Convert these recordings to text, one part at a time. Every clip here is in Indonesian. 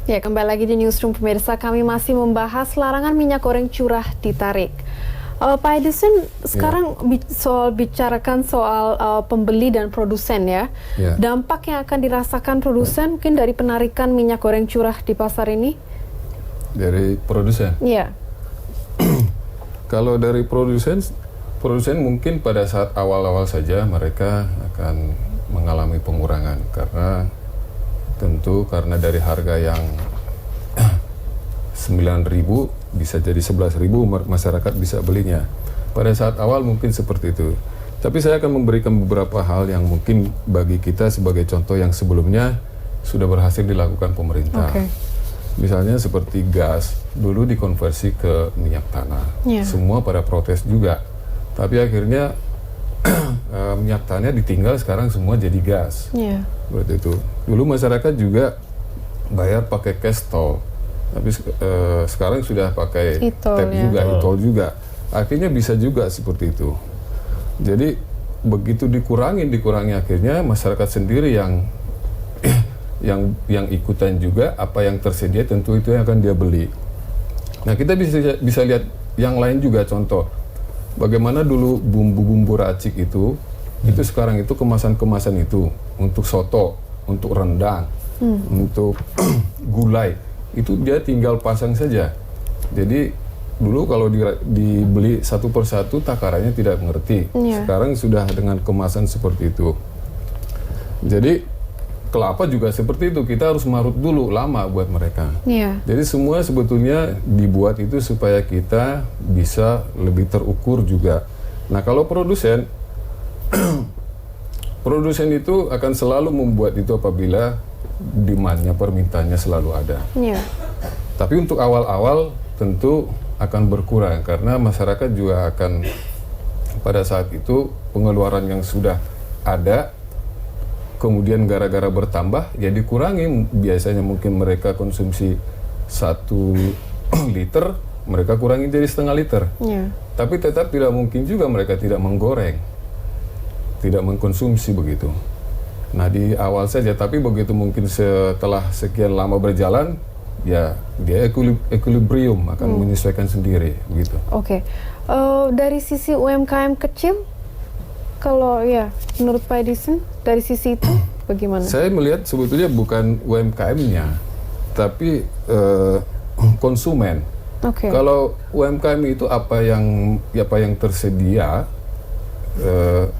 Ya, kembali lagi di Newsroom pemirsa, kami masih membahas larangan minyak goreng curah ditarik. Pak Edison, sekarang bicarakan soal pembeli dan produsen ya. Dampak yang akan dirasakan produsen mungkin dari penarikan minyak goreng curah di pasar ini? Dari produsen? Iya. Kalau dari produsen mungkin pada saat awal-awal saja mereka akan mengalami pengurangan karena dari harga yang 9.000 bisa jadi 11.000 masyarakat bisa belinya. Pada saat awal mungkin seperti itu. Tapi saya akan memberikan beberapa hal yang mungkin bagi kita sebagai contoh yang sebelumnya sudah berhasil dilakukan pemerintah. Misalnya seperti gas, dulu dikonversi ke minyak tanah. Semua pada protes juga. Tapi akhirnya minyak tanah ditinggal, sekarang semua jadi gas. Seperti itu. Dulu masyarakat juga bayar pakai cash toll, tapi sekarang sudah pakai tap juga, e-toll juga. Akhirnya bisa juga seperti itu. Jadi begitu dikurangi akhirnya masyarakat sendiri yang ikutan juga, apa yang tersedia tentu itu yang akan dia beli. Nah, kita bisa lihat yang lain juga, contoh bagaimana dulu bumbu-bumbu racik itu sekarang itu kemasan-kemasan itu untuk soto, untuk rendang, untuk gulai, itu dia tinggal pasang saja. Jadi dulu kalau dibeli satu persatu takarannya tidak mengerti. Sekarang sudah dengan kemasan seperti itu. Jadi kelapa juga seperti itu, kita harus marut dulu, lama buat mereka. Jadi semua sebetulnya dibuat itu supaya kita bisa lebih terukur juga. Nah, kalau produsen itu akan selalu membuat itu apabila demand-nya, permintaannya selalu ada. Tapi untuk awal-awal tentu akan berkurang karena masyarakat juga akan pada saat itu pengeluaran yang sudah ada kemudian gara-gara bertambah ya dikurangi. Biasanya mungkin mereka konsumsi 1 liter, mereka kurangi jadi setengah liter. Tapi tetap tidak mungkin juga mereka tidak menggoreng, tidak mengkonsumsi begitu. Nah, di awal saja, tapi begitu mungkin setelah sekian lama berjalan, ya dia equilibrium akan menyesuaikan sendiri begitu. Dari sisi UMKM kecil, kalau ya menurut Pak Edison dari sisi itu bagaimana? Saya melihat sebetulnya bukan UMKM-nya, tapi konsumen. Kalau UMKM itu apa yang tersedia,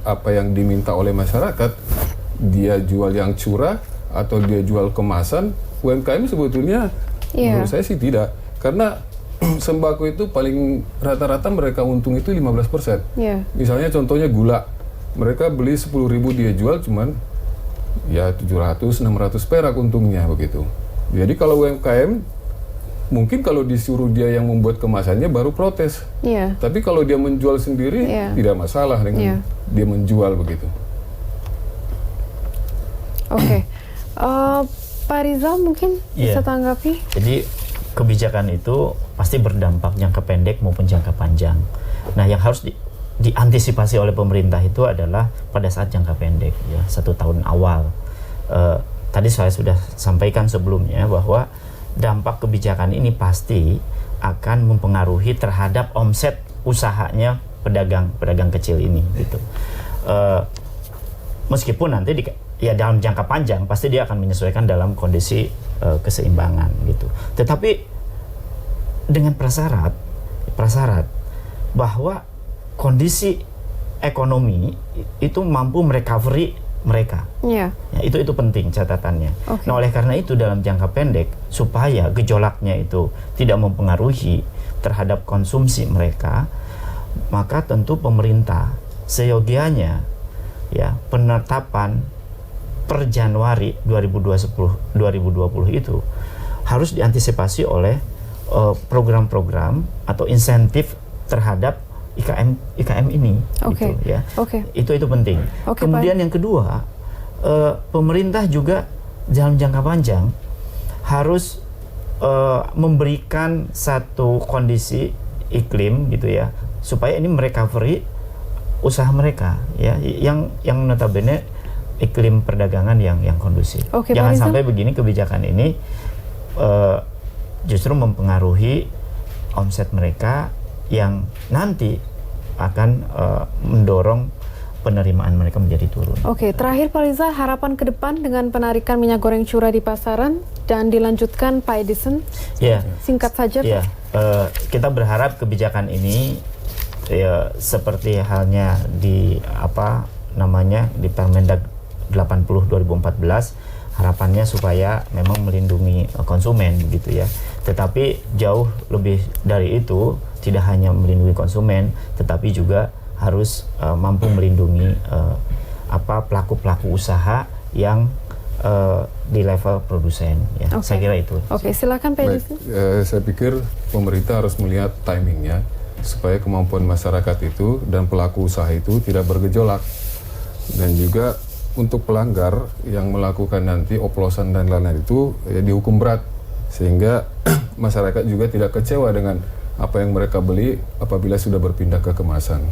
apa yang diminta oleh masyarakat, dia jual yang curah atau dia jual kemasan, UMKM sebetulnya menurut saya sih tidak. Karena sembako itu paling rata-rata mereka untung itu 15%. Misalnya contohnya gula, mereka beli 10.000, dia jual cuman ya 700-600 perak untungnya begitu. Jadi kalau UMKM mungkin kalau disuruh dia yang membuat kemasannya baru protes. Tapi kalau dia menjual sendiri tidak masalah dengan dia menjual begitu. Pak Rizal mungkin bisa tanggapi. Jadi kebijakan itu pasti berdampak jangka pendek maupun jangka panjang. Nah, yang harus diantisipasi oleh pemerintah itu adalah pada saat jangka pendek, ya 1 tahun awal. Tadi saya sudah sampaikan sebelumnya bahwa dampak kebijakan ini pasti akan mempengaruhi terhadap omset usahanya pedagang kecil ini, gitu. Meskipun nanti dalam jangka panjang pasti dia akan menyesuaikan dalam kondisi keseimbangan, gitu. Tetapi dengan prasyarat bahwa kondisi ekonomi itu mampu merecovery mereka. Ya, itu penting catatannya. Nah, oleh karena itu dalam jangka pendek supaya gejolaknya itu tidak mempengaruhi terhadap konsumsi mereka, maka tentu pemerintah seyogianya ya penetapan per Januari 2020 itu harus diantisipasi oleh program-program atau insentif terhadap IKM ini, gitu, ya. Itu penting. Kemudian yang kedua, pemerintah juga dalam jangka panjang harus memberikan satu kondisi iklim, gitu ya, supaya ini merecovery usaha mereka, ya, yang notabene iklim perdagangan yang kondusif. Jangan sampai begini kebijakan ini justru mempengaruhi omset mereka yang nanti akan mendorong penerimaan mereka menjadi turun. Oke, terakhir Pak Rizal, harapan ke depan dengan penarikan minyak goreng curah di pasaran dan dilanjutkan Pak Edison? Ya. Singkat saja Pak. Ya, kita berharap kebijakan ini ya seperti halnya di di Permendag 80 2014, harapannya supaya memang melindungi konsumen gitu ya. Tetapi jauh lebih dari itu, tidak hanya melindungi konsumen, tetapi juga harus mampu melindungi pelaku-pelaku usaha yang di level produsen ya. Saya kira itu. Oke, silakan Pak Edison. Saya pikir pemerintah harus melihat timingnya supaya kemampuan masyarakat itu dan pelaku usaha itu tidak bergejolak, dan juga untuk pelanggar yang melakukan nanti oplosan dan lain-lain itu dihukum berat, sehingga masyarakat juga tidak kecewa dengan apa yang mereka beli apabila sudah berpindah ke kemasan.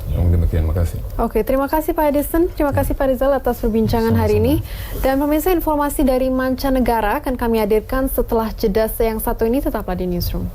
Demikian, makasih. Oke, terima kasih Pak Edison, terima kasih Pak Rizal atas perbincangan hari ini. Dan pemirsa, informasi dari mancanegara akan kami hadirkan setelah jeda yang satu ini, tetaplah di Newsroom.